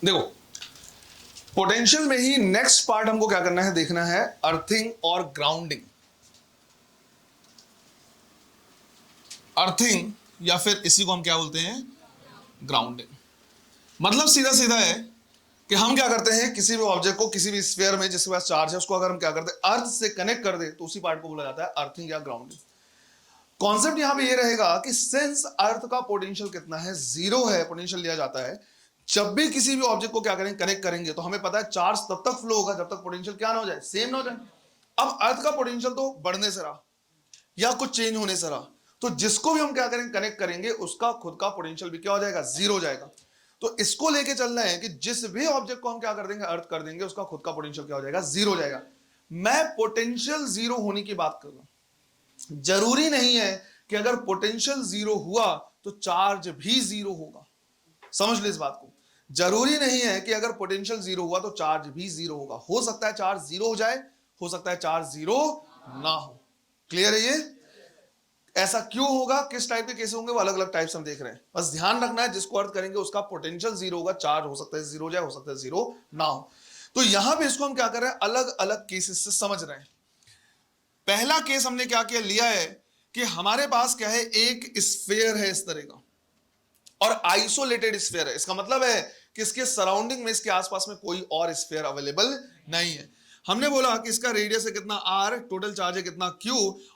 देखो, पोटेंशियल में ही next part हमको क्या करना है, देखना है अर्थिंग और ग्राउंडिंग। अर्थिंग या फिर इसी को हम क्या बोलते हैं, ग्राउंडिंग। मतलब सीधा सीधा है कि हम क्या करते हैं, किसी भी ऑब्जेक्ट को किसी भी स्फीयर में जिसके पास चार्ज है उसको अगर हम क्या करते हैं, अर्थ से कनेक्ट कर दे तो उसी पार्ट को बोला जाता है अर्थिंग या ग्राउंडिंग। कॉन्सेप्ट यहां पे ये रहेगा कि सिंस अर्थ का पोटेंशियल कितना है, जीरो है, पोटेंशियल लिया जाता है, जब भी किसी भी ऑब्जेक्ट को क्या करेंगे, कनेक्ट करेंगे, तो हमें पता है चार्ज तब तक फ्लो होगा जब तक पोटेंशियल क्या ना हो जाए, सेम ना हो जाए। अब अर्थ का पोटेंशियल तो बढ़ने से रहा या कुछ चेंज होने से रहा, तो जिसको भी हम क्या करेंगे, कनेक्ट करेंगे, उसका खुद का पोटेंशियल भी क्या हो जाएगा, जीरो हो जाएगा। तो इसको लेके चलना है कि जिस भी ऑब्जेक्ट को हम क्या कर देंगे, अर्थ कर देंगे, उसका खुद का पोटेंशियल क्या हो जाएगा, जीरो हो जाएगा। मैं पोटेंशियल जीरो होने की बात कर रहा हूं, जरूरी नहीं है कि अगर पोटेंशियल जीरो हुआ तो चार्ज भी जीरो होगा। समझ लो इस बात को, जरूरी नहीं है कि अगर पोटेंशियल जीरो हुआ तो चार्ज भी जीरो होगा। हो सकता है चार्ज जीरो हो जाए, हो सकता है चार्ज जीरो ना हो। क्लियर है ये? ऐसा क्यों होगा, किस टाइप के केस होंगे, वो अलग अलग टाइप से हम देख रहे हैं। बस ध्यान रखना है जिसको अर्थ करेंगे उसका पोटेंशियल जीरो होगा, चार्ज हो सकता है जीरो हो जाए, हो सकता है जीरो ना हो। तो यहां पे इसको हम क्या कर रहे हैं, अलग अलग केसेस से समझ रहे हैं। पहला केस हमने क्या किया, लिया है कि हमारे पास क्या है, एक स्फीयर है इस तरह का और आइसोलेटेड स्फीयर है। इसका मतलब है कि इसके सराउंडिंग में, इसके आसपास में कोई और स्फीयर अवेलेबल नहीं है। हमने बोला कि इसका रेडियस है कितना r, टोटल चार्ज है कितना q,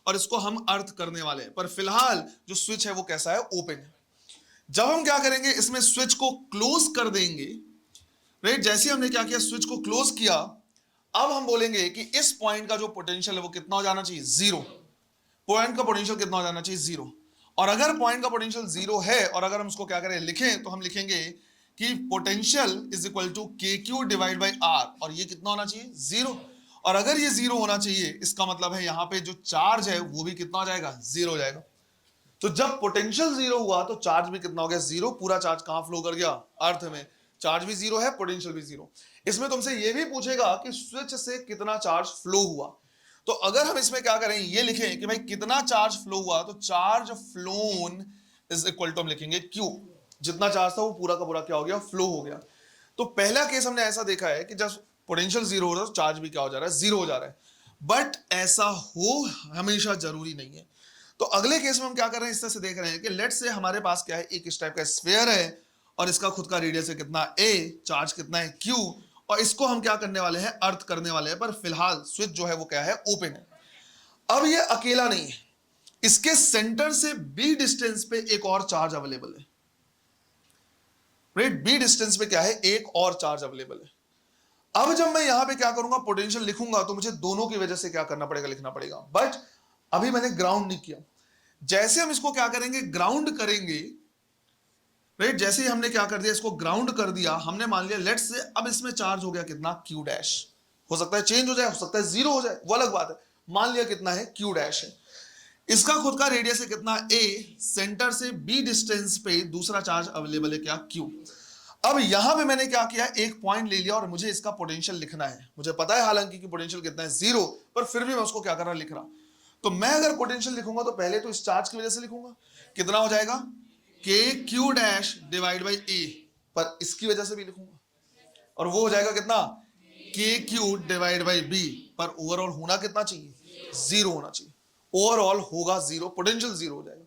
और इसको हम अर्थ करने वाले हैं। पर फिलहाल जो स्विच है वो कैसा है, ओपन है। जब हम क्या करेंगे, इसमें स्विच को क्लोज कर देंगे, राइट, जैसे हमने क्या किया, स्विच को क्लोज किया, अब हम बोलेंगे कि इस पॉइंट का जो पोटेंशियल है वो कितना हो जाना चाहिए, जीरो। पॉइंट का पोटेंशियल कितना हो जाना चाहिए, जीरो। और अगर पॉइंट का पोटेंशियल जीरो है और अगर हम उसको क्या करें, लिखें, तो हम लिखेंगे कि पोटेंशियल इज इक्वल टू के क्यू डिवाइड बाई आर, और ये कितना होना चाहिए, जीरो। और अगर ये जीरो होना चाहिए, इसका मतलब है यहां पे जो चार्ज है वो भी कितना हो जाएगा, जीरो हो जाएगा। तो जब पोटेंशियल जीरो हुआ तो चार्ज भी कितना हो गया, जीरो। पूरा चार्ज कहां फ्लो कर गया, अर्थ में। चार्ज भी जीरो है, पोटेंशियल भी जीरो। इसमें तुमसे ये भी पूछेगा कि स्विच से कितना चार्ज फ्लो हुआ। तो अगर हम इसमें क्या करें, ये लिखें कि भाई कितना चार्ज फ्लो हुआ, तो charge flown is equal to हम लिखेंगे क्यू। जितना चार्ज था वो पूरा का पूरा क्या हो गया, फ्लो हो गया। तो पहला केस हमने ऐसा देखा है कि जब पोटेंशियल जीरो हो रहा है तो चार्ज भी क्या हो जा रहा है, जीरो हो जा रहा है। बट ऐसा हो हमेशा जरूरी नहीं है। तो अगले केस में हम क्या कर रहे हैं, इस तरह से देख रहे हैं कि लेट्स से हमारे पास क्या है, एक इस टाइप का स्फीयर है और इसका खुद का रेडियस है कितना a, चार्ज कितना है q, और इसको हम क्या करने वाले हैं, अर्थ करने वाले हैं। पर फिलहाल स्विच जो है वो क्या है, ओपन है। अब ये अकेला नहीं है, इसके सेंटर से b डिस्टेंस पे एक और चार्ज अवेलेबल है, राइट। b डिस्टेंस पे क्या है, एक और चार्ज अवेलेबल है। अब जब मैं यहां पे क्या करूंगा, पोटेंशियल लिखूंगा, तो मुझे दोनों की वजह से क्या करना पड़ेगा, लिखना पड़ेगा। बट अभी मैंने ग्राउंड नहीं किया। जैसे हम इसको क्या करेंगे, ग्राउंड करेंगे, राइट, जैसे ही हमने क्या कर दिया, इसको ग्राउंड कर दिया, हमने मान लिया लेट्स से अब इसमें चार्ज हो गया कितना, क्यू डैश। हो सकता है चेंज हो जाए, हो सकता है जीरो हो जाए, वो अलग बात है। मान लिया कितना है, क्यू डैश है। इसका खुद का रेडियस है कितना, a, सेंटर से b डिस्टेंस पे दूसरा चार्ज अवेलेबल है क्या, q। अब यहां पे मैंने क्या किया, एक पॉइंट ले लिया और मुझे इसका पोटेंशियल लिखना है। मुझे पता है हालांकि कि पोटेंशियल कितना है, जीरो, पर फिर भी मैं उसको क्या कर रहा, लिख रहा। तो मैं अगर पोटेंशियल लिखूंगा तो पहले तो इस चार्ज की वजह से लिखूंगा, कितना हो जाएगा, के क्यू डैश डिवाइड बाई ए, पर इसकी वजह से भी लिखूंगा, और वो हो जाएगा कितना, के क्यू डिवाइड बाई बी, पर ओवरऑल होना कितना चाहिए, जीरो होना चाहिए। ओवरऑल होगा जीरो, पोटेंशियल जीरो हो जाएगा।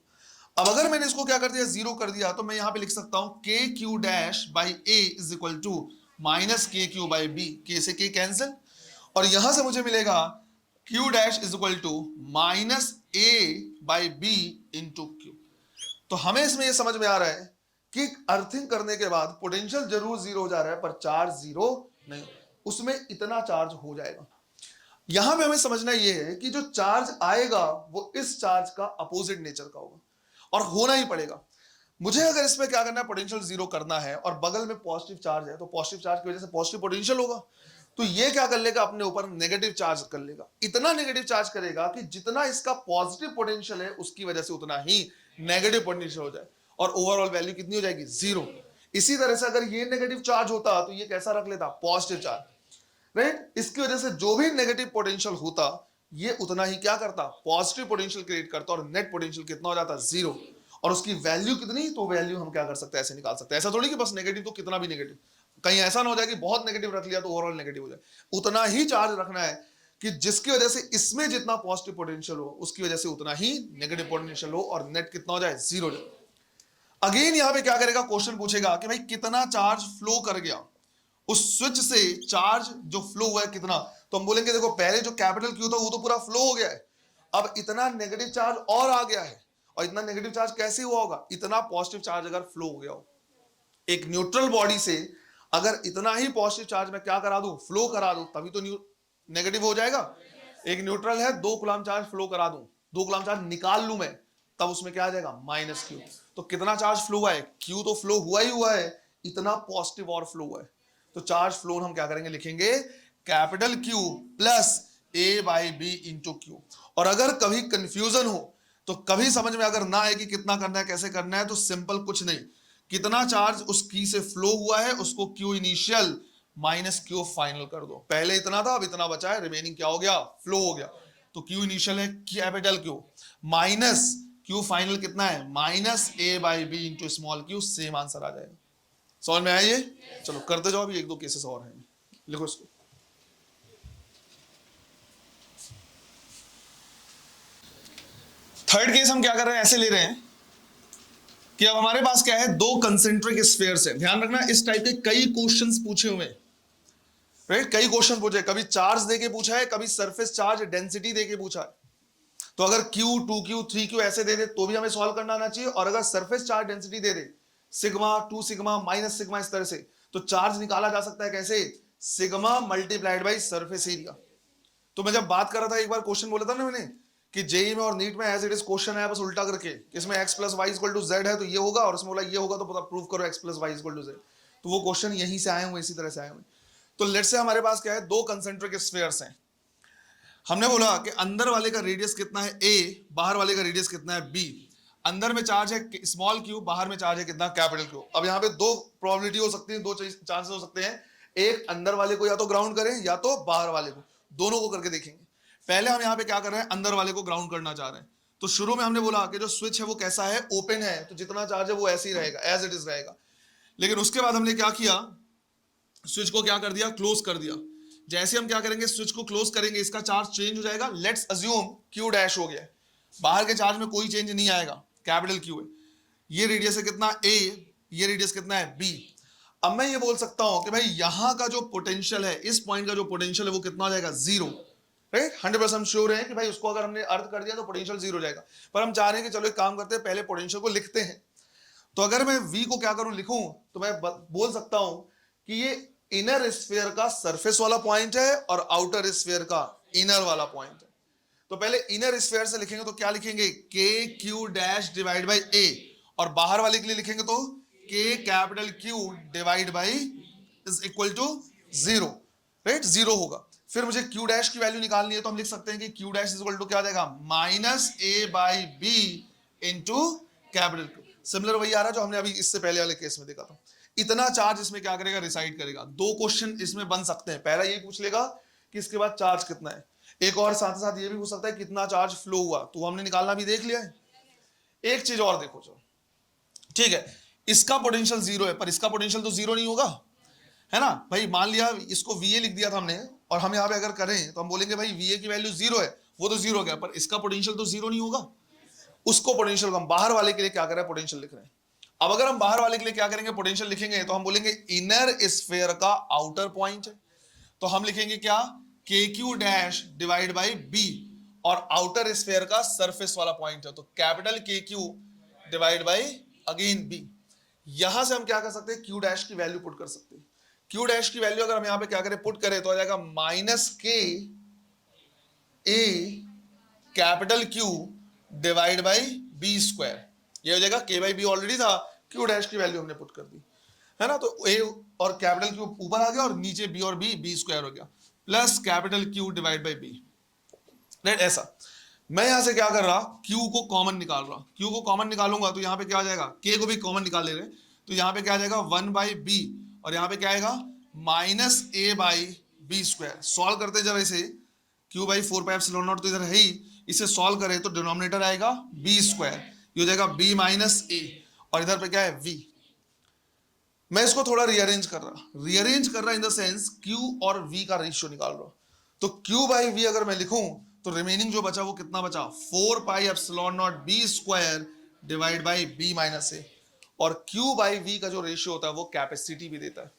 अब अगर मैंने इसको क्या कर दिया, जीरो कर दिया, तो मैं यहां पे लिख सकता हूं K Q dash by A is equal to minus K Q by B, K से के कैंसिल, और यहां से मुझे मिलेगा Q dash is equal to minus A by B into Q. तो हमें इसमें यह समझ में आ रहा है कि अर्थिंग करने के बाद पोटेंशियल जरूर जीरो हो जा रहा है, पर चार्ज जीरो नहीं, उसमें इतना चार्ज हो जाएगा। यहां पे हमें समझना यह है कि जो चार्ज आएगा वो इस चार्ज का अपोजिट नेचर का होगा, और होना ही पड़ेगा। मुझे अगर इसमें क्या करना है, पोटेंशियल जीरो करना है, और बगल में पॉजिटिव चार्ज है, तो पॉजिटिव चार्ज की वजह से पॉजिटिव पोटेंशियल होगा, तो ये क्या कर लेगा, अपने ऊपर नेगेटिव चार्ज कर लेगा। इतना नेगेटिव चार्ज करेगा कि जितना इसका पॉजिटिव पोटेंशियल है उसकी वजह से उतना ही नेगेटिव पोटेंशियल हो जाए, और ओवरऑल वैल्यू कितनी हो जाएगी, जीरो। इसी तरह से अगर ये नेगेटिव चार्ज होता तो ये कैसा रख लेता, पॉजिटिव चार्ज, राइट। इसकी वजह से जो भी नेगेटिव पोटेंशियल होता ये उतना ही क्या करता, पॉजिटिव पोटेंशियल क्रिएट करता, और नेट पोटेंशियल कितना हो जाता, जीरो। और उसकी वैल्यू कितनी, तो वैल्यू हम क्या कर सकते हैं, ऐसे निकाल सकते हैं। ऐसा थोड़ी कि बस नेगेटिव तो कितना भी नेगेटिव, कहीं ऐसा ना हो जाए कि बहुत नेगेटिव रख लिया तो ओवरऑल नेगेटिव हो जाए। उतना ही चार्ज रखना है कि जिसकी वजह से इसमें जितना पॉजिटिव पोटेंशियल हो उसकी वजह से उतना ही नेगेटिव पोटेंशियल हो और नेट कितना हो जाए, जीरो हो जाए। अगेन यहां पे क्या करेगा, क्वेश्चन पूछेगा कि भाई कितना चार्ज फ्लो कर गया उस स्विच से, चार्ज जो फ्लो हुआ है कितना। तो हम बोलेंगे देखो पहले जो कैपिटल क्यू था वो तो पूरा फ्लो हो गया है, अब इतना नेगेटिव चार्ज और आ गया है। और इतना नेगेटिव चार्ज कैसे हुआ होगा, इतना पॉजिटिव चार्ज अगर फ्लो हो गया हो एक न्यूट्रल बॉडी से, अगर इतना ही पॉजिटिव चार्ज मैं क्या करा दूं, फ्लो करा दूं, तभी तो नेगेटिव हो जाएगा। एक न्यूट्रल है, 2 कूलम चार्ज फ्लो करा दूं, 2 कूलम चार्ज निकाल लूं मैं, तब उसमें क्या आ जाएगा, माइनस क्यू। तो कितना चार्ज फ्लो हुआ है, क्यू तो फ्लो हुआ ही हुआ है, इतना पॉजिटिव और फ्लो हुआ है। तो चार्ज फ्लो हम क्या करेंगे, लिखेंगे capital Q plus A by B into Q. और अगर कभी कंफ्यूजन हो तो कभी समझ में अगर ना आए कि कितना करना है कैसे करना है, तो सिंपल कुछ नहीं, कितना चार्ज उस की से फ्लो हुआ है उसको Q initial minus Q final कर दो। पहले इतना था, अब इतना बचा है, रिमेनिंग क्या हो गया, फ्लो हो गया। तो क्यू इनिशियल है capital Q minus Q final कितना है, minus A by B into small Q, same answer आ जाएगा। समझ में आया ये? चलो करते जाओ, अभी 1-2 केसेस और हैं, लिखो इसको। थर्ड केस हम क्या कर रहे हैं, ऐसे ले रहे हैं कि अब हमारे पास क्या है, 2 कंसेंट्रिक स्फीयर्स है। ध्यान रखना इस टाइप के कई क्वेश्चंस पूछे हुए हैं, राइट, कई क्वेश्चन पूछे, कभी चार्ज देके पूछा है, कभी सरफेस चार्ज डेंसिटी देके पूछा है। तो अगर Q 2Q 3Q ऐसे दे दे तो भी हमें सॉल्व करना आना चाहिए, और अगर सरफेस चार्ज डेंसिटी दे दे सिग्मा 2 सिग्मा माइनस सिग्मा इस तरह से, तो चार्ज निकाला जा सकता है कैसे, sigma multiplied by surface area. तो मैं जब बात कर रहा था एक बार क्वेश्चन बोला था ना मैंने कि जेई में और नीट में एज इट इज क्वेश्चन है, बस उल्टा करके, इसमें x plus Y equal to Z है तो ये होगा, और इसमें बोला ये होगा तो पता प्रूव करो x plus Y equal to Z. तो वो क्वेश्चन यहीं से आए हुए, इसी तरह से आए हुए। तो लेट्स से हमारे पास क्या है, 2 कंसेंट्रिक स्फीयर्स हैं। हमने बोला कि अंदर वाले का रेडियस कितना है a, बाहर वाले का रेडियस कितना है b। अंदर में चार्ज है स्मॉल q, बाहर में चार्ज है कितना, कैपिटल Q। अब यहाँ पे 2 प्रोबेबिलिटी हो सकती है, 2 चांसेस हो सकते हैं, एक अंदर वाले को या तो ग्राउंड करें या तो बाहर वाले को, दोनों को करके देखेंगे। पहले हम यहाँ पे क्या कर रहे हैं, अंदर वाले को ग्राउंड करना चाह रहे हैं। तो शुरू में हमने बोला कि जो स्विच है वो कैसा है, ओपन है, तो जितना चार्ज है वो ऐसे ही रहेगा, एज इट इज रहेगा। लेकिन उसके बाद हमने क्या किया, स्विच को क्या कर दिया, क्लोज कर दिया। जैसे हम क्या करेंगे, स्विच को क्लोज करेंगे, इसका चार्ज चेंज हो जाएगा। लेट्स अज्यूम क्यू डैश हो गया, बाहर के चार्ज में कोई चेंज नहीं आएगा, कैपिटल क्यू है, ये रेडियस है कितना a, ये रेडियस कितना है b। अब मैं ये बोल सकता हूं कि भाई यहां का जो पोटेंशियल है, इस पॉइंट का जो पोटेंशियल है वो कितना हो जाएगा, 0, राइट। 100% श्योर है कि भाई उसको अगर हमने अर्थ कर दिया तो पोटेंशियल 0 हो जाएगा। पर हम चाह रहे हैं कि चलो एक काम करते हैं, पहले पोटेंशियल को लिखते हैं। तो अगर मैं v को क्या करूं, लिखूं, तो मैं बोल सकता हूं कि ये इनर स्फीयर का सरफेस वाला पॉइंट है और आउटर स्फीयर का इनर वाला पॉइंट है। तो पहले इनर स्फीयर से लिखेंगे तो क्या लिखेंगे, K Q dash divide by A, और बाहर वाले के लिए लिखेंगे तो K capital Q divide by is equal to 0, right, 0 होगा। फिर मुझे क्यू डैश की वैल्यू निकालनी है, तो हम लिख सकते हैं कि Q dash is equal to क्या आ जाएगा, minus A by B into capital Q. Similar वही आ रहा है जो हमने अभी इससे पहले वाले केस में देखा था। इतना चार्ज इसमें क्या करेगा, रिसाइड करेगा। 2 क्वेश्चन इसमें बन सकते हैं, पहला ये पूछ लेगा कि इसके बाद चार्ज कितना है, एक और साथ साथ ये भी पूछ सकता है कितना चार्ज फ्लो हुआ, तो हमने निकालना भी देख लिया है। एक चीज और देखो, जो ठीक है, इसका पोटेंशियल 0 है, पर इसका पोटेंशियल तो 0 नहीं होगा, है ना भाई। मान लिया इसको VA लिख दिया था हमने, और हम यहाँ पे अगर करें तो हम बोलेंगे भाई VA की वैल्यू 0 है, वो तो 0 हो गया, पर इसका पोटेंशियल तो 0 नहीं होगा। उसको पोटेंशियल हम बाहर वाले के लिए क्या कर रहे हैं, पोटेंशियल लिख रहे हैं। अब अगर हम बाहर वाले के लिए क्या करेंगे, पोटेंशियल लिखेंगे, तो हम बोलेंगे इनर स्फीयर का आउटर पॉइंट है, तो हम लिखेंगे क्या, K Q dash divide by B, और आउटर स्फीयर का सरफेस वाला पॉइंट है, तो capital K Q divide by again B. यहां से हम क्या कर सकते हैं, क्यू डैश की वैल्यू पुट कर सकते हैं। क्यू डैश की वैल्यू अगर हम यहां पे क्या करें, पुट करें, तो आ जाएगा minus K A capital Q divide by B square. ये हो जाएगा, के बाई बी ऑलरेडी था, क्यू डैश की वैल्यू हमने पुट कर दी, है ना। तो ए और कैपिटल क्यू ऊपर आ गया, और नीचे बी और बी स्क्वायर हो गया, plus capital Q divide by B, right. ऐसा मैं यहां से क्या कर रहा, क्यू को कॉमन निकाल रहा, क्यू को कॉमन निकालूंगा तो यहां पे क्या आ जाएगा, के को भी कॉमन निकाल ले रहे, तो यहां पे क्या आ जाएगा 1 बाई बी, और यहां पे क्या आएगा minus A by B square. Solve करते जब ऐसे Q by 4 pi epsilon naught तो इधर है ही, इसे सॉल्व करें तो डिनोमिनेटर आएगा बी स्क्वायर, ये हो जाएगा बी माइनस ए, और इधर पे क्या है वी। मैं इसको थोड़ा रीअरेंज कर रहा इन द सेंस Q और V का रेशियो निकाल रहा हूं। तो Q बाई V अगर मैं लिखूं तो रिमेनिंग जो बचा वो कितना बचा, 4 pi epsilon not B square divide by B minus A। और Q बाई V का जो रेशियो होता है वो कैपेसिटी भी देता है।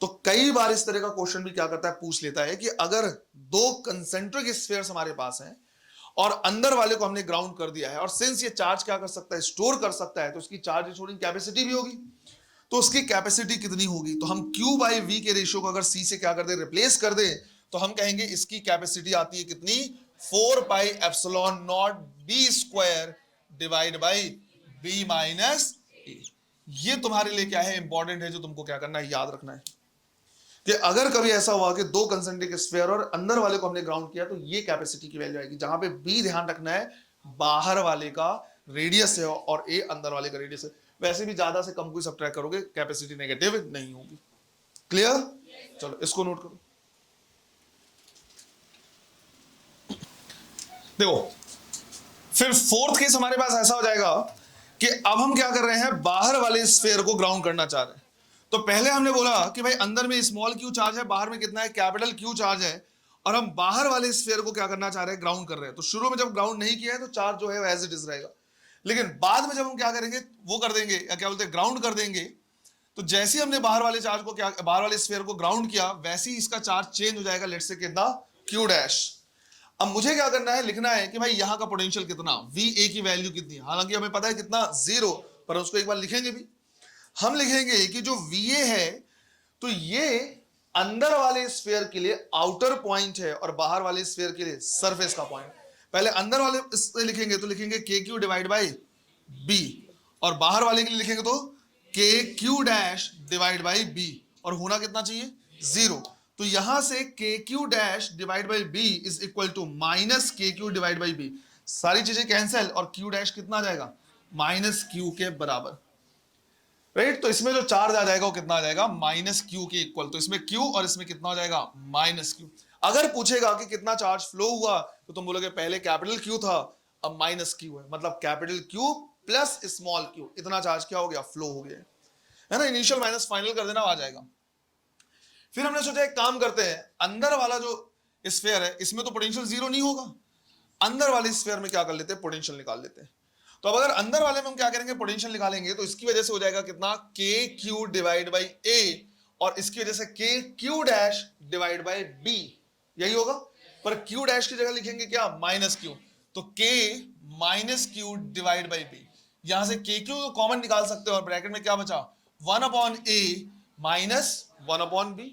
तो कई बार इस तरह का क्वेश्चन भी क्या करता है, पूछ लेता है कि अगर दो कंसेंट्रिक स्फीयर्स हमारे पास हैं और अंदर वाले को हमने ग्राउंड कर दिया है, और सिंस ये चार्ज क्या कर सकता है, स्टोर कर सकता है, तो उसकी चार्ज स्टोरिंग कैपेसिटी भी होगी। तो उसकी कैपेसिटी कितनी होगी, तो हम Q बाई V के रेशियो को अगर C से क्या कर दे, रिप्लेस कर दे, तो हम कहेंगे इसकी कैपेसिटी आती है कितनी, 4 pi epsilon not B square divide by B minus A। ये तुम्हारे लिए क्या है, इंपॉर्टेंट है, जो तुमको क्या करना है, याद रखना है कि अगर कभी ऐसा हुआ कि दो कंसेंट्रिक स्फीयर और अंदर वाले को हमने ग्राउंड किया, तो ये कैपेसिटी की वैल्यू आएगी, जहां पे B ध्यान रखना है बाहर वाले का रेडियस है और A अंदर वाले का रेडियस है। वैसे भी ज्यादा से कम कोई सब्ट्रैक्ट करोगे कैपेसिटी नेगेटिव नहीं होगी। क्लियर? चलो इसको नोट करो। देखो फिर फोर्थ केस हमारे पास ऐसा हो जाएगा कि अब हम क्या कर रहे हैं, बाहर वाले स्फीयर को ग्राउंड करना चाह रहे हैं। तो पहले हमने बोला कि भाई अंदर में स्मॉल क्यू चार्ज है, बाहर में कितना है, कैपिटल क्यू चार्ज है, और हम बाहर वाले स्फीयर को क्या करना चाह रहे हैं, ग्राउंड कर रहे हैं। तो शुरू में जब ग्राउंड नहीं किया है तो चार्ज जो है एज इट इज रहेगा, लेकिन बाद में जब हम क्या करेंगे, वो कर देंगे, या क्या बोलते हैं, ग्राउंड कर देंगे, तो जैसे ही हमने बाहर वाले चार्ज को क्या, बाहर वाले स्फीयर को ग्राउंड किया, वैसे ही इसका चार्ज चेंज हो जाएगा, लेट्स से कितना, क्यू डैश। अब मुझे क्या करना है, लिखना है कि भाई यहां का पोटेंशियल कितना, VA की वैल्यू कितनी है, हालांकि हमें पता है कितना, 0, पर उसको एक बार लिखेंगे भी। हम लिखेंगे कि जो VA है, तो ये अंदर वाले स्फीयर के लिए आउटर पॉइंट है और बाहर वाले स्फीयर के लिए सरफेस का पॉइंट। पहले अंदर वाले से लिखेंगे तो लिखेंगे KQ डिवाइड बाई B, और बाहर वाले के लिए लिखेंगे तो KQ dash divide by B, और होना कितना चाहिए, 0। तो यहां से KQ dash divide by B is equal to minus KQ divide by B, सारी चीजें कैंसिल, और Q डैश कितना आ जाएगा, माइनस Q के बराबर, राइट। तो इसमें जो चार्ज आ जाएगा वो कितना आ जाएगा, माइनस Q के इक्वल। तो इसमें Q और इसमें कितना हो जाएगा, माइनस Q। अगर पूछेगा कि कितना चार्ज फ्लो हुआ, तो तुम बोलोगे पहले कैपिटल Q था, अब माइनस Q है, मतलब capital Q plus small q, इतना चार्ज क्या हो गया, फ्लो हो गया, है ना। इनिशियल माइनस फाइनल कर देना, आ जाएगा। फिर हमने सोचा एक काम करते हैं, अंदर वाला जो स्फीयर है इसमें तो पोटेंशियल 0 नहीं होगा, अंदर वाले स्फीयर में क्या कर लेते हैं, पोटेंशियल निकाल लेते हैं। तो अब अगर अंदर वाले में हम क्या करेंगे, पोटेंशियल निकालेंगे, तो इसकी वजह से हो जाएगा कितना, KQ डिवाइड बाई A, और इसकी वजह से KQ dash divide by B, यही होगा। पर Q डैश की जगह लिखेंगे क्या, माइनस Q, तो K minus Q divide by B। यहां से KQ को कॉमन निकाल सकते हो, और ब्रैकेट में क्या बचा, 1 upon A minus 1 upon B।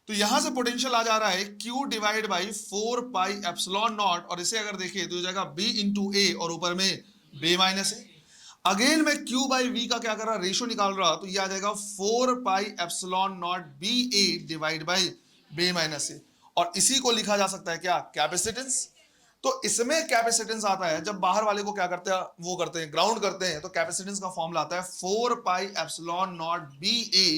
तो यहां से पोटेंशियल आ जा रहा है Q divide by 4 pi epsilon not, और इसे अगर देखें तो हो जाएगा B इंटू A, और ऊपर में B माइनस A। अगेन मैं Q बाई V का क्या कर रहा, रेशियो निकाल रहा, तो ये आ जाएगा 4 pi epsilon not BA divide by B minus A, और इसी को लिखा जा सकता है क्या, कैपेसिटेंस। तो इसमें कैपेसिटेंस आता है जब बाहर वाले को क्या करते हैं, वो करते हैं, ग्राउंड करते हैं, तो कैपेसिटेंस का फॉर्मूला आता है 4 pi epsilon not BA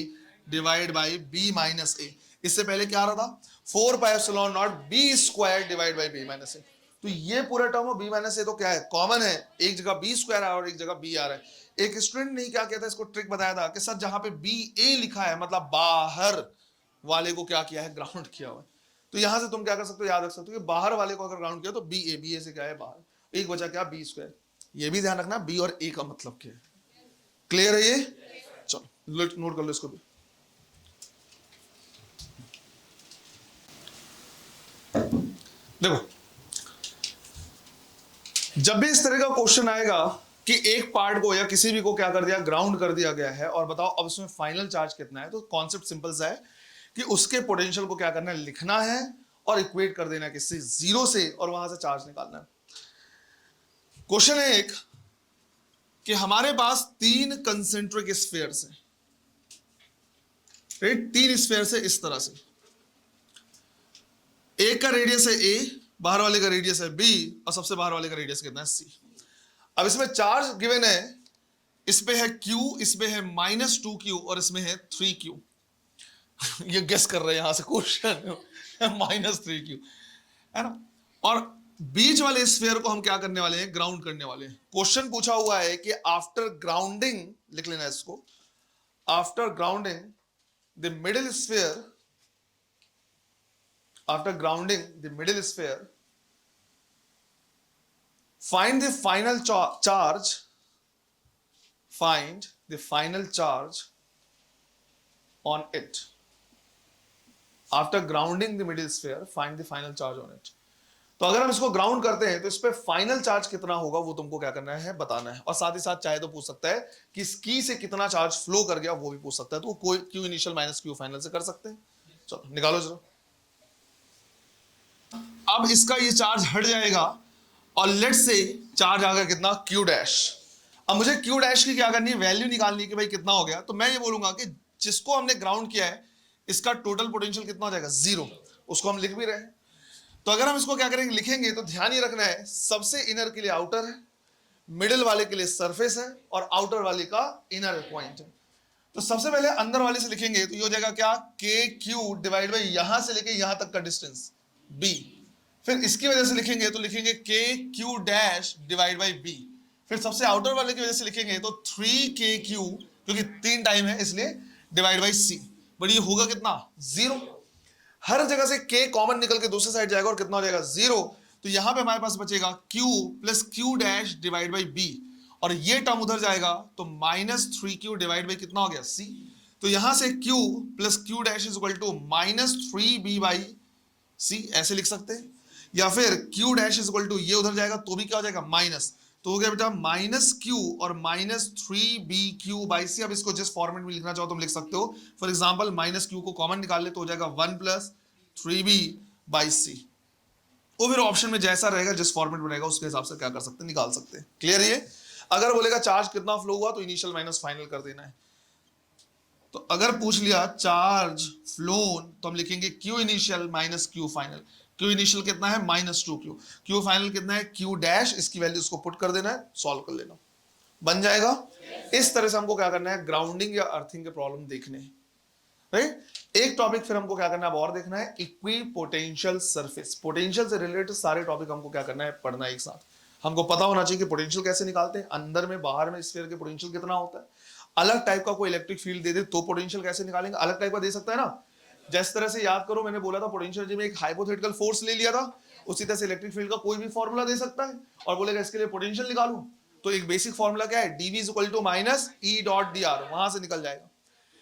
divide by B minus A। इससे पहले क्या आ रहा था, 4 pi epsilon not B square divide by B minus A। तो ये पूरा टर्म B माइनस A तो क्या है, कॉमन है, एक जगह B स्क्वायर है और एक जगह B आ रहा है। एक स्टूडेंट ने क्या कहता है, इसको ट्रिक बताया था कि सर जहां पे BA लिखा है मतलब बाहर वाले को क्या किया है, ग्राउंड किया हुआ है। तो यहां से तुम क्या कर सकते हो, याद रख सकते हो कि बाहर वाले को अगर ग्राउंड किया तो BA से क्या है, बाहर, एक बचा क्या, B स्क्वायर। ये भी ध्यान रखना B और A का मतलब क्या है। क्लियर है ये? चलो नोट कर लो इसको भी। देखो जब भी इस तरह का क्वेश्चन आएगा कि एक पार्ट को या किसी भी को क्या कर दिया, ग्राउंड कर दिया गया है, और बताओ अब इसमें फाइनल चार्ज कितना है, तो कॉन्सेप्ट सिंपल सा है कि उसके पोटेंशियल को क्या करना है, लिखना है और इक्वेट कर देना है किससे, 0 से, और वहां से चार्ज निकालना है। क्वेश्चन है एक कि हमारे पास 3 कंसेंट्रिक स्फीयर्स हैं, राइट, 3 स्फीयर्स है इस तरह से, एक का रेडियस है A, बाहर वाले का रेडियस है B, और सबसे बाहर वाले का रेडियस कितना है, C। अब इसमें चार्ज गिवन है, इस पे है Q, इस पे है -2Q, और इसमें है 3Q। ये गेस कर रहे हैं यहां से क्वेश्चन, -3Q, है ना। और बीच वाले स्फीयर को हम क्या करने वाले हैं, ग्राउंड करने वाले हैं। क्वेश्चन पूछा हुआ है कि आफ्टर ग्राउंडिंग, लिख लेना इसको, after grounding the middle sphere, after grounding the middle sphere, find the final charge, find the final charge on it. After grounding the middle sphere, find the final charge on it. तो अगर हम इसको ground करते हैं तो इस पे final charge कितना होगा वो तुमको क्या करना है, बताना है। और साथ ही साथ चाहे तो पूछ सकता है कि इस की से कितना चार्ज फ्लो कर गया, वो भी पूछ सकता है। तो कोई Q initial minus Q final से कर सकते हैं। चलो निकालो जरा। अब इसका ये चार्ज हट जाएगा और लेट से चार्ज आ गया कितना, क्यू डैश। अब मुझे क्यू डैश की क्या करनी है, वैल्यू निकालनी है कि भाई कितना हो गया। तो मैं ये बोलूंगा कि जिसको हमने ग्राउंड किया है इसका टोटल पोटेंशियल कितना हो जाएगा, 0। उसको हम लिख भी रहे हैं। तो अगर हम इसको क्या करेंगे, लिखेंगे तो ध्यान ये रखना है, सबसे इनर के लिए आउटर है, मिडिल वाले के लिए सरफेस है और आउटर वाले का इनर पॉइंट है। तो सबसे पहले अंदर वाले से लिखेंगे तो ये हो जाएगा क्या, के क्यू डिवाइड बाई यहां से लेके यहां तक का डिस्टेंस बी। फिर इसकी वजह से लिखेंगे तो लिखेंगे K Q dash divide by B. फिर सबसे आउटर वाले की वजह से लिखेंगे तो 3 KQ, क्योंकि 3 टाइम है इसलिए, डिवाइड बाई सी। बट ये होगा कितना, 0। हर जगह से के कॉमन निकल के दूसरे साइड जाएगा और कितना हो जाएगा, 0। तो यहां पे हमारे पास बचेगा Q plus Q dash divide by B, और ये टर्म उधर जाएगा तो -3Q डिवाइड बाई कितना हो गया, C। तो यहां से Q plus Q dash is equal to -3B by C, ऐसे लिख सकते हैं। या फिर Q dash is equal to, ये उधर जाएगा तो भी क्या हो जाएगा, माइनस। तो हो गया बेटा -Q और -3BQ बाई C। अब इसको जिस फॉर्मेट में लिखना चाहो तुम लिख सकते हो। फॉर एग्जांपल -Q को कॉमन निकाल ले तो हो जाएगा 1 प्लस 3B बाई C। वो फिर ऑप्शन में जैसा रहेगा, जिस फॉर्मेट में रहेगा उसके हिसाब से क्या कर सकते हैं, निकाल सकते हैं। क्लियर ये। अगर बोलेगा चार्ज कितना फ्लो हुआ तो इनिशियल माइनस फाइनल कर देना है। तो अगर पूछ लिया चार्ज फ्लोन तो हम लिखेंगे Q initial minus Q final. Q initial कितना है, -2Q। Q फाइनल कितना है, Q डैश। इसकी वैल्यू उसको पुट कर देना है, सॉल्व कर लेना, बन जाएगा। इस तरह से हमको क्या करना है, ग्राउंडिंग या अर्थिंग के प्रॉब्लम देखने हैं, राइट। एक टॉपिक फिर हमको क्या करना है, और देखना है इक्विपोटेंशियल सरफेस। पोटेंशियल से रिलेटेड सारे टॉपिक हमको क्या करना है, पढ़ना है एक साथ। हमको पता होना चाहिए कि पोटेंशियल कैसे निकालते हैं, अंदर में बाहर में स्फीयर के पोटेंशियल कितना होता है। अलग टाइप का कोई इलेक्ट्रिक फील्ड दे दे तो पोटेंशियल कैसे निकालेंगे, अलग टाइप का दे सकता है ना। जिस तरह से याद करो, मैंने बोला था पोटेंशियल में एक हाइपोथेटिकल फोर्स ले लिया था, उसी तरह से इलेक्ट्रिक फील्ड का कोई भी फॉर्मूला दे सकता है और बोलेगा इसके लिए पोटेंशियल निकालूं। तो एक बेसिक फॉर्मूला क्या है, dv is equal to minus E dot dr, वहां से निकल जाएगा।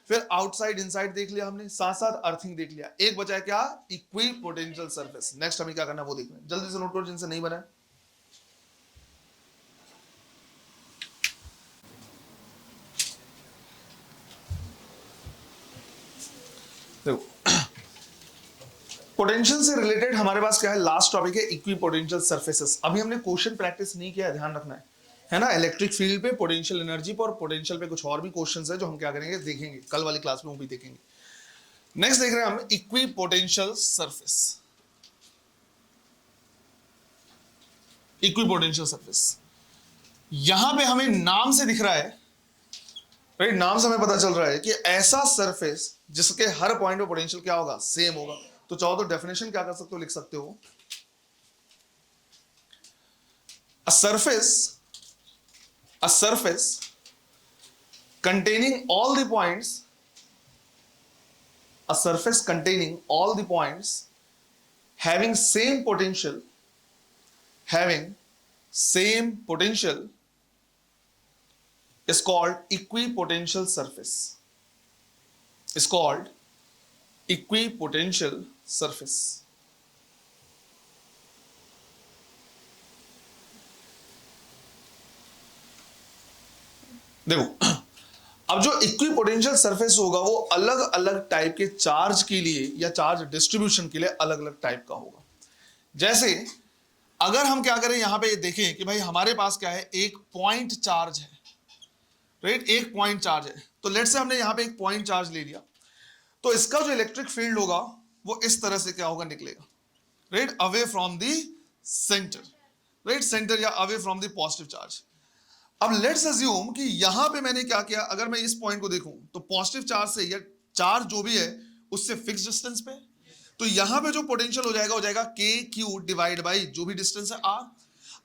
फिर आउटसाइड इनसाइड देख लिया हमने, साथ साथ अर्थिंग देख लिया। एक बचा है क्या, इक्विपोटेंशियल सरफेस। नेक्स्ट हमें क्या करना है वो देखना है, जल्दी से नोट करो जिनसे नहीं बना है। देखो पोटेंशियल से रिलेटेड हमारे पास क्या है, लास्ट टॉपिक है इक्विपोटेंशियल सरफेसेस। अभी हमने क्वेश्चन प्रैक्टिस नहीं किया, ध्यान रखना है ना। इलेक्ट्रिक फील्ड पे, पोटेंशियल एनर्जी पर, और पोटेंशियल पे कुछ और भी क्वेश्चंस है जो हम क्या करेंगे, देखेंगे कल वाली क्लास में, वो भी देखेंगे। नेक्स्ट देख रहे हैं हम इक्विपोटेंशियल सरफेस। इक्विपोटेंशियल सरफेस यहां पे हमें नाम से दिख रहा है, राइट। नाम से हमें पता चल रहा है कि ऐसा सरफेस जिसके हर पॉइंट पे पोटेंशियल क्या होगा, सेम होगा। तो चाहो तो डेफिनेशन क्या कर सकते हो, लिख सकते हो, a surface containing all the points, a surface containing all the points having same potential is called equipotential surface, is called equipotential surface। देखो अब जो इक्विपोटेंशियल सरफेस होगा वो अलग अलग टाइप के चार्ज के लिए या चार्ज डिस्ट्रीब्यूशन के लिए अलग अलग टाइप का होगा। जैसे अगर हम क्या करें, यहां पे देखें कि भाई हमारे पास क्या है, एक पॉइंट चार्ज है, राइट। एक पॉइंट चार्ज है। तो लेट्स से हमने यहां पे एक पॉइंट चार्ज ले लिया, तो इसका जो इलेक्ट्रिक फील्ड होगा वो इस तरह से क्या होगा, निकलेगा, right, away from the centre, right, centre या away from the positive charge. अब लेट्स अज्यूम कि यहां पे मैंने क्या किया, अगर मैं इस पॉइंट को देखूं तो पॉजिटिव चार्ज से या चार्ज जो भी है उससे फिक्स डिस्टेंस पे, तो यहां पे जो पोटेंशियल हो जाएगा के क्यू डिवाइड बाई जो भी डिस्टेंस है आर।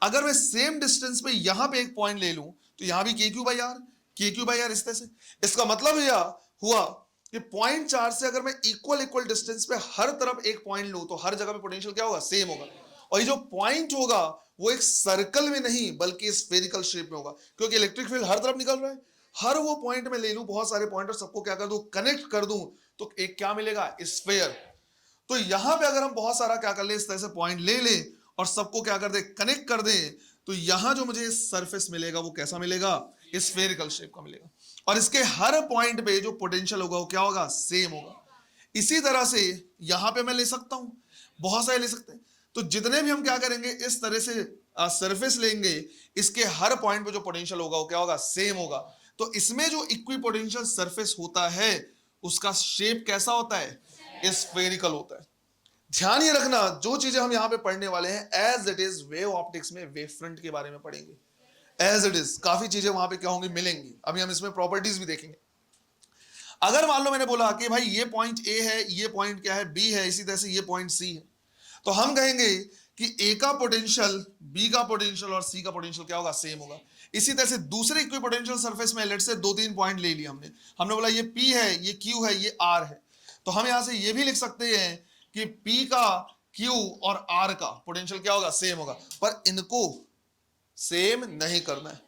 अगर मैं सेम डिस्टेंस पे यहां पे एक पॉइंट ले लूं तो यहां भी के क्यू बाई आर, के क्यू बाई आर इस तरह से। इसका मतलब यह हुआ कि पॉइंट चार्ज से अगर मैं इक्वल डिस्टेंस पे हर तरफ एक पॉइंट लूं तो हर जगह पे पोटेंशियल क्या होगा, सेम होगा। और ये जो पॉइंट होगा वो एक सर्कल में नहीं बल्कि स्फेरिकल शेप में होगा, क्योंकि इलेक्ट्रिक फील्ड हर तरफ निकल रहा है। हर वो पॉइंट में ले लूं, बहुत सारे पॉइंट और सबको क्या कर दूं, कनेक्ट कर दूं, तो एक क्या मिलेगा, स्फेयर। तो यहां पे अगर हम बहुत सारा क्या कर ले, इस तरह से पॉइंट ले ले और सबको क्या कर दे, कनेक्ट कर दे, तो यहां जो मुझे सरफेस मिलेगा वो कैसा मिलेगा, स्फेरिकल शेप का मिलेगा। और इसके हर पॉइंट पे जो पोटेंशियल होगा वो क्या होगा, सेम होगा। इसी तरह से यहां पे मैं ले सकता हूं, बहुत सारे ले सकते हैं। तो जितने भी हम क्या करेंगे, इस तरह से सरफेस लेंगे, इसके हर पॉइंट पे जो पोटेंशियल होगा वो क्या होगा, सेम होगा। तो इसमें जो इक्विपोटेंशियल सरफेस होता है उसका शेप कैसा होता है, स्फेरिकल होता है। ध्यान ये रखना, जो चीजें हम यहां पे पढ़ने वाले हैं as it is wave optics में वेव फ्रंट के बारे में पढ़ेंगे। एज इट इज काफी चीजें वहां पे क्या होंगी, मिलेंगी। अभी हम इसमें प्रॉपर्टीज भी देखेंगे। अगर मान लो मैंने बोला कि भाई ये पॉइंट ए है, ये पॉइंट क्या है, बी है, इसी तरह से ये पॉइंट सी है, तो हम कहेंगे कि ए का पोटेंशियल, बी का पोटेंशियल और सी का पोटेंशियल क्या होगा, सेम होगा। इसी तरह से दूसरे इक्विपोटेंशियल सरफेस में लेट से 2-3 पॉइंट ले लिया हमने बोला ये पी है, ये क्यू है, ये आर है, तो हम यहां से ये भी लिख सकते हैं कि पी का, क्यू और आर का पोटेंशियल क्या होगा, सेम होगा। पर इनको सेम नहीं करना है।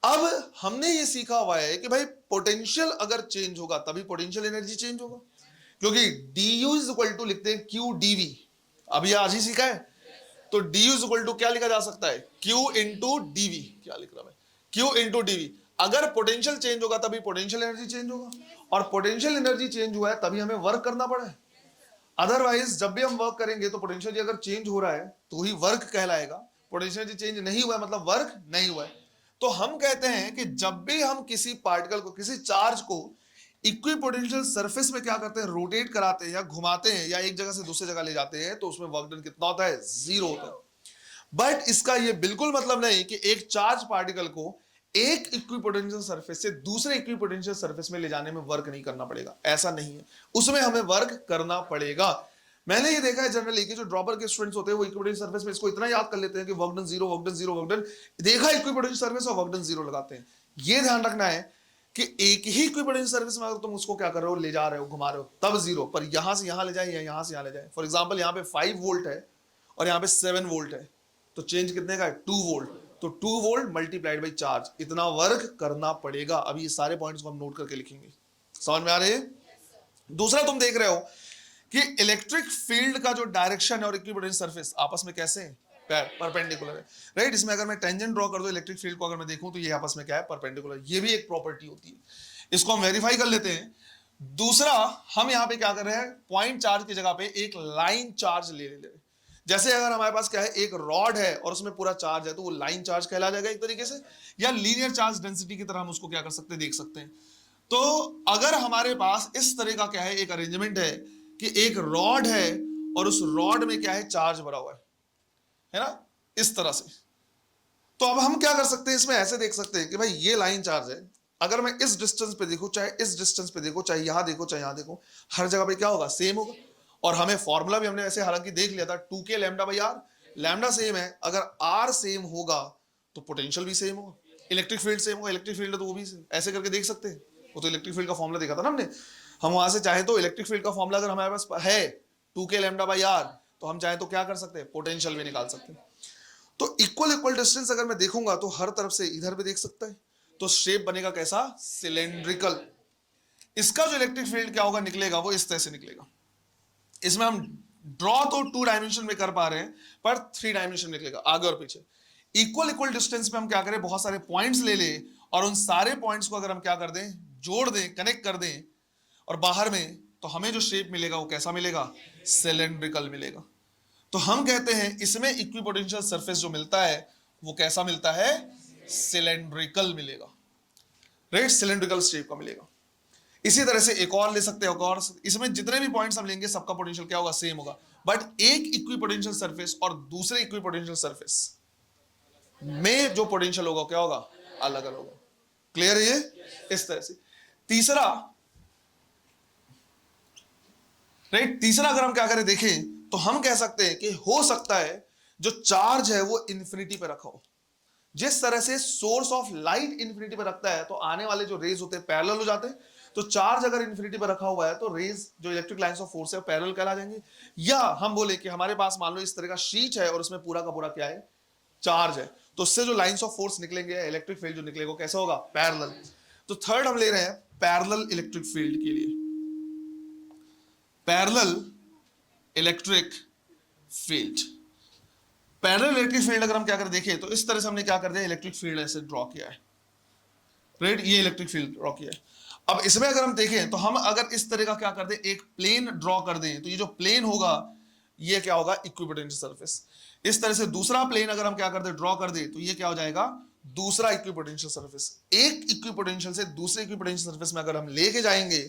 अब हमने ये सीखा हुआ है कि भाई पोटेंशियल अगर चेंज होगा तभी पोटेंशियल एनर्जी चेंज होगा, क्योंकि du इज इक्वल टू लिखते हैं क्यू डीवी। अभी आज ही सीखा है। तो du इज इक्वल टू क्या लिखा जा सकता है, q इंटू डीवी। क्या लिख रहा है, q इंटू डीवी। अगर पोटेंशियल चेंज होगा तभी पोटेंशियल एनर्जी चेंज होगा, और पोटेंशियल एनर्जी चेंज हुआ है तभी हमें वर्क करना पड़ा है। अदरवाइज जब भी हम वर्क करेंगे तो पोटेंशियल अगर चेंज हो रहा है तो ही वर्क कहलाएगा, पोटेंशियल चेंज नहीं हुआ है मतलब वर्क नहीं हुआ है। तो हम कहते हैं कि जब भी हम किसी पार्टिकल को, किसी चार्ज को इक्विपोटेंशियल सरफेस में क्या करते हैं, रोटेट कराते हैं या घुमाते हैं या एक जगह से दूसरी जगह ले जाते हैं, तो उसमें वर्क डन कितना होता है, 0 होता है। बट इसका यह बिल्कुल मतलब नहीं कि एक चार्ज पार्टिकल को एक इक्विपोटेंशियल सरफेस से दूसरे इक्विपोटेंशियल सरफेस में ले जाने में वर्क नहीं करना पड़ेगा, ऐसा नहीं है। उसमें हमें वर्क करना पड़ेगा। मैंने ये देखा है जनरली कि जो ड्रॉपर के स्टूडेंट्स होते हैं वो इक्विपोटेंशियल सरफेस में इसको इतना याद कर लेते हैं कि work done 0, work done 0, work done, देखा इक्विपोटेंशियल सरफेस और वर्क डन 0 लगाते हैं। ये ध्यान रखना है कि एक ही इक्विपोटेंशियल सरफेस में अगर तुम उसको क्या कर रहे हो, ले जा रहे हो, घुमा रहे हो, तब 0, पर यहां से यहां ले जाए या यहां से यहां ले जाए। फॉर एग्जाम्पल यहाँ पे 5 वोल्ट है और यहाँ पे 7 वोल्ट है, तो चेंज कितने का है, 2 वोल्ट। तो 2 वोल्ट मल्टीप्लाइड बाई चार्ज, इतना वर्क करना पड़ेगा। अभी ये सारे पॉइंट्स को हम नोट करके लिखेंगे। समझ में आ रहे हैं। दूसरा तुम देख रहे हो कि इलेक्ट्रिक फील्ड का जो डायरेक्शन है और इक्विपोटेंशियल सरफेस आपस में कैसे है, परपेंडिकुलर है, राइट। इसमें अगर मैं टेंजेंट ड्रॉ कर दूं इलेक्ट्रिक फील्ड को, अगर मैं देखूं तो ये आपस में क्या है, परपेंडिकुलर। ये भी एक प्रॉपर्टी होती है, इसको हम वेरीफाई कर लेते हैं। दूसरा, हम यहां पे क्या कर रहे हैं, पॉइंट चार्ज की जगह पे एक लाइन चार्ज ले ले। जैसे अगर हमारे पास क्या है, एक रॉड है और उसमें पूरा चार्ज है, तो वो लाइन चार्ज कहला जाएगा एक तरीके से, या लीनियर चार्ज डेंसिटी की तरह हम उसको क्या कर सकते हैं, देख सकते हैं। तो अगर हमारे पास इस तरह का क्या है, एक अरेंजमेंट है कि एक रॉड है और उस रॉड में क्या है, चार्ज भरा हुआ है ना, इस तरह से। तो अब हम क्या कर सकते हैं, इसमें ऐसे देख सकते हैं कि भाई ये लाइन चार्ज है, अगर मैं इस डिस्टेंस पे देखूं, चाहे इस डिस्टेंस पे देखूं, चाहे यहां देखो चाहे यहां देखो, हर जगह पे क्या होगा, सेम होगा। और हमें फॉर्मूला भी हमने ऐसे हालांकि देख लिया था, 2k lambda by R. Lambda same है, अगर आर सेम होगा तो पोटेंशियल भी सेम होगा, इलेक्ट्रिक फील्ड सेम होगा। इलेक्ट्रिक फील्ड तो वो भी ऐसे करके देख सकते हैं, वो तो इलेक्ट्रिक फील्ड का फॉर्मूला देखा था ना हमने। हम वहां से चाहे तो इलेक्ट्रिक फील्ड का फॉर्मूला अगर हमारे पास है 2k लैम्डा बाई आर, तो हम चाहे तो क्या कर सकते हैं, पोटेंशियल भी निकाल सकते हैं। तो इक्वल डिस्टेंस अगर मैं देखूंगा तो हर तरफ से इधर भी देख सकता है, तो शेप बनेगा कैसा, सिलेंड्रिकल। इसका जो इलेक्ट्रिक फील्ड क्या होगा, निकलेगा वो इस तरह से निकलेगा। इसमें हम ड्रॉ तो 2 डायमेंशन में कर पा रहे हैं, पर 3 डायमेंशन निकलेगा, आगे और पीछे। इक्वल डिस्टेंस में हम क्या करें, बहुत सारे पॉइंट्स ले ले और उन सारे पॉइंट्स को अगर हम क्या कर दें, जोड़ दें, कनेक्ट कर दें, और बाहर में, तो हमें जो शेप मिलेगा वो कैसा मिलेगा, सिलेंड्रिकल मिलेगा। तो हम कहते हैं इसमें इक्विपोटेंशियल सरफेस जो मिलता है वो कैसा मिलता है, सिलेंड्रिकल मिलेगा, राइट, सिलेंड्रिकल शेप का मिलेगा। इसी तरह से एक और ले सकते हैं, और इसमें जितने भी पॉइंट्स हम लेंगे सबका पोटेंशियल क्या होगा, सेम होगा। बट एक इक्विपोटेंशियल सरफेस और दूसरे इक्विपोटेंशियल सरफेस में जो पोटेंशियल होगा क्या होगा, अलग अलग होगा। क्लियर है ये, इस तरह से। तीसरा, राइट, तीसरा अगर हम क्या करें देखें, तो हम कह सकते हैं कि हो सकता है जो चार्ज है वो इन्फिनिटी पे रखा हो। जिस तरह से सोर्स ऑफ लाइट इंफिनिटी पर रखता है तो आने वाले जो रेज होते हैं पैरेलल हो जाते हैं, तो चार्ज अगर इंफिनिटी पर रखा हुआ है तो रेज जो इलेक्ट्रिक लाइंस ऑफ फोर्स है पैरेलल कहला जाएंगे। या हम बोले कि हमारे पास मान लो इस तरह का शीट है और उसमें पूरा का पूरा क्या है, चार्ज है, तो उससे जो लाइंस ऑफ फोर्स निकलेंगे, इलेक्ट्रिक फील्ड जो निकलेगा कैसा होगा, पैरेलल। तो थर्ड हम ले रहे हैं पैरेलल इलेक्ट्रिक फील्ड के लिए, parallel electric field. Parallel electric field अगर हम क्या करें देखें, तो इस तरह से हमने क्या कर दिया, इलेक्ट्रिक फील्ड ऐसे ड्रॉ किया है, राइट, ये इलेक्ट्रिक फील्ड ड्रॉ किया है। अब इसमें अगर हम देखें तो हम अगर इस तरह का क्या कर दें, एक प्लेन ड्रॉ कर दें, तो ये जो प्लेन होगा ये क्या होगा, इक्विपोटेंशियल सरफेस। इस तरह से दूसरा प्लेन अगर हम क्या कर दें, ड्रॉ कर दें, तो ये क्या हो जाएगा, दूसरा इक्विपोटेंशियल सरफेस। एक इक्विपोटेंशियल से दूसरे इक्विपोटेंशियल सरफेस में अगर हम लेके जाएंगे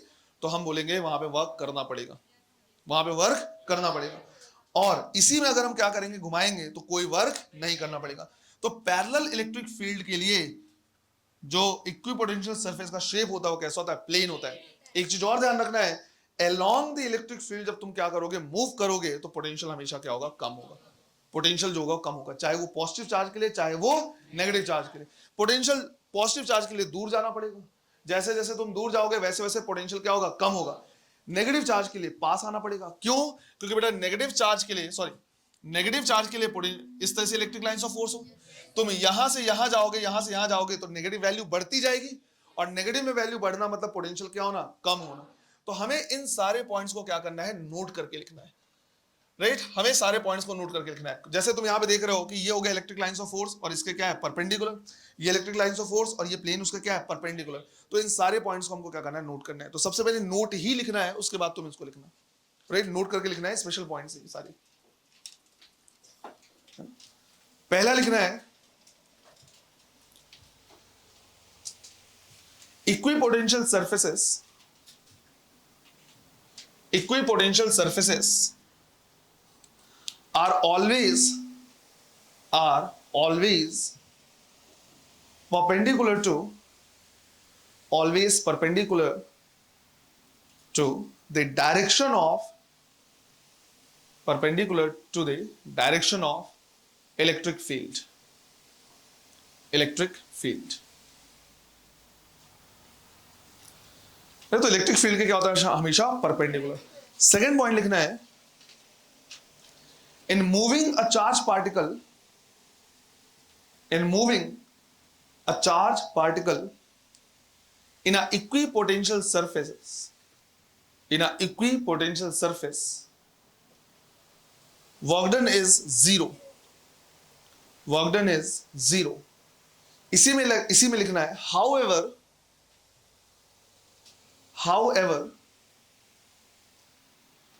तो हम बोलेंगे वहां पे वर्क करना पड़ेगा, वहां पे वर्क करना पड़ेगा। और इसी में अगर हम क्या करेंगे, घुमाएंगे, तो कोई वर्क नहीं करना पड़ेगा। तो पैरेलल इलेक्ट्रिक फील्ड के लिए जो इक्विपोटेंशियल सरफेस का शेप होता है वो कैसा होता है, प्लेन होता है। एक चीज और ध्यान रखना है, अलोंग द इलेक्ट्रिक फील्ड जब तुम क्या करोगे, मूव करोगे, तो पोटेंशियल हमेशा क्या होगा, कम होगा। पोटेंशियल जो होगा कम होगा, चाहे वो पॉजिटिव चार्ज के लिए चाहे वो नेगेटिव चार्ज के लिए। पोटेंशियल पॉजिटिव चार्ज के लिए दूर जाना पड़ेगा, जैसे जैसे तुम दूर जाओगे वैसे वैसे पोटेंशियल क्या होगा, कम होगा। नेगेटिव चार्ज के लिए पास आना पड़ेगा, क्यों, क्योंकि बेटा नेगेटिव चार्ज के लिए, सॉरी, नेगेटिव चार्ज के लिए इस तरह से इलेक्ट्रिक लाइंस ऑफ फोर्स हो, तुम यहां से यहां जाओगे, यहां से यहां जाओगे, तो नेगेटिव वैल्यू बढ़ती जाएगी, और नेगेटिव में वैल्यू बढ़ना मतलब पोटेंशियल क्या होना, कम होना। तो हमें इन सारे पॉइंट्स को क्या करना है, नोट करके लिखना है, राइट, हमें सारे पॉइंट्स को नोट करके लिखना है। जैसे तुम यहां पे देख रहे हो कि ये हो गया इलेक्ट्रिक लाइंस ऑफ फोर्स और इसके क्या है, परपेंडिकुलर, ये इलेक्ट्रिक लाइंस ऑफ फोर्स और ये प्लेन उसका क्या है, परपेंडिकुलर। तो इन सारे पॉइंट्स को हमको क्या करना है, नोट करना है। तो सबसे पहले नोट ही लिखना है, उसके बाद तुम इसको लिखना, राइट, नोट करके लिखना है, स्पेशल पॉइंट्स ये सारे। पहला लिखना है equipotential surfaces, equipotential surfaces are always perpendicular to, always perpendicular to the direction of, perpendicular to the direction of electric field, electric field। तो इलेक्ट्रिक फील्ड के क्या होता है, हमेशा परपेंडिकुलर। सेकेंड पॉइंट लिखना है, in moving a charge particle, in moving a charge particle in a equipotential surface, in a equipotential surface, work done is zero, work done is zero. इसी में लिखना है, however, however,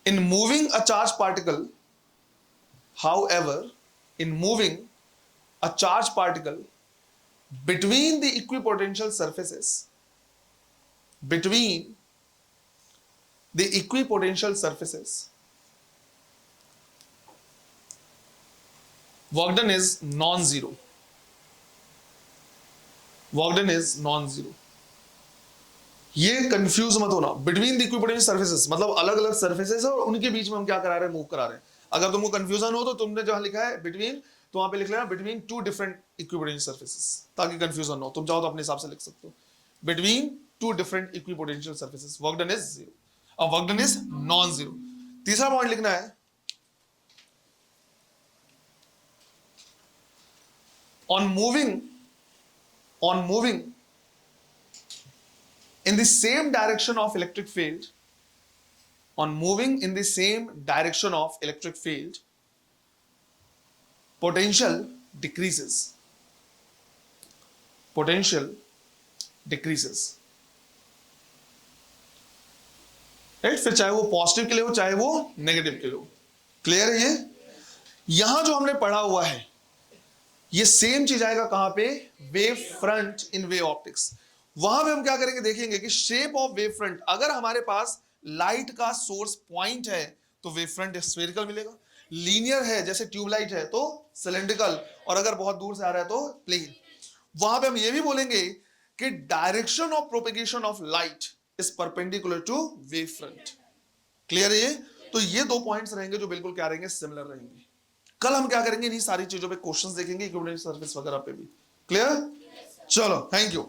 in moving a charged particle, however, in moving a charged particle between the equipotential surfaces, between the equipotential surfaces, work done is non-zero, work done is non-zero। ये confuse मत होना, between the equipotential surfaces मतलब अलग अलग surfaces है और उनके बीच में हम क्या करा रहे हैं, मूव करा रहे हैं। अगर तुमको कंफ्यूजन हो तो तुमने जहां लिखा है बिटवीन, तो वहां पे लिख लेना between two different equipotential surfaces, ताकि कंफ्यूजन ना हो। तुम चाहो तो अपने हिसाब से लिख सकते हो, between two different equipotential surfaces, work done is zero, और work done is non zero. तीसरा पॉइंट लिखना है, on moving in the same direction of electric field, on moving in the same direction of electric field, potential decreases, potential decreases, right. फिर चाहे वो positive के लिए हो चाहे वो नेगेटिव के लिए हो, क्लियर है। ये यहां जो हमने पढ़ा हुआ है ये सेम चीज आएगा कहां पे, wave front in wave optics. वहां पे हम क्या करेंगे, देखेंगे कि शेप ऑफ वेव फ्रंट, अगर हमारे पास लाइट का सोर्स पॉइंट है तो वेव फ्रंट स्फेरिकल मिलेगा, लीनियर है जैसे ट्यूबलाइट है तो सिलेंड्रिकल, और अगर बहुत दूर से आ रहा है तो प्लेन। वहां पे हम ये भी बोलेंगे कि direction of propagation of light is perpendicular to wave front, clear है ये। तो ये दो पॉइंट्स रहेंगे जो बिल्कुल क्या रहेंगे, सिमिलर रहेंगे। कल हम क्या करेंगे, इन्हीं सारी चीजों पे क्वेश्चंस देखेंगे, इक्विपोटेंशियल सरफेस वगैरह पे भी, क्लियर? चलो, थैंक यू।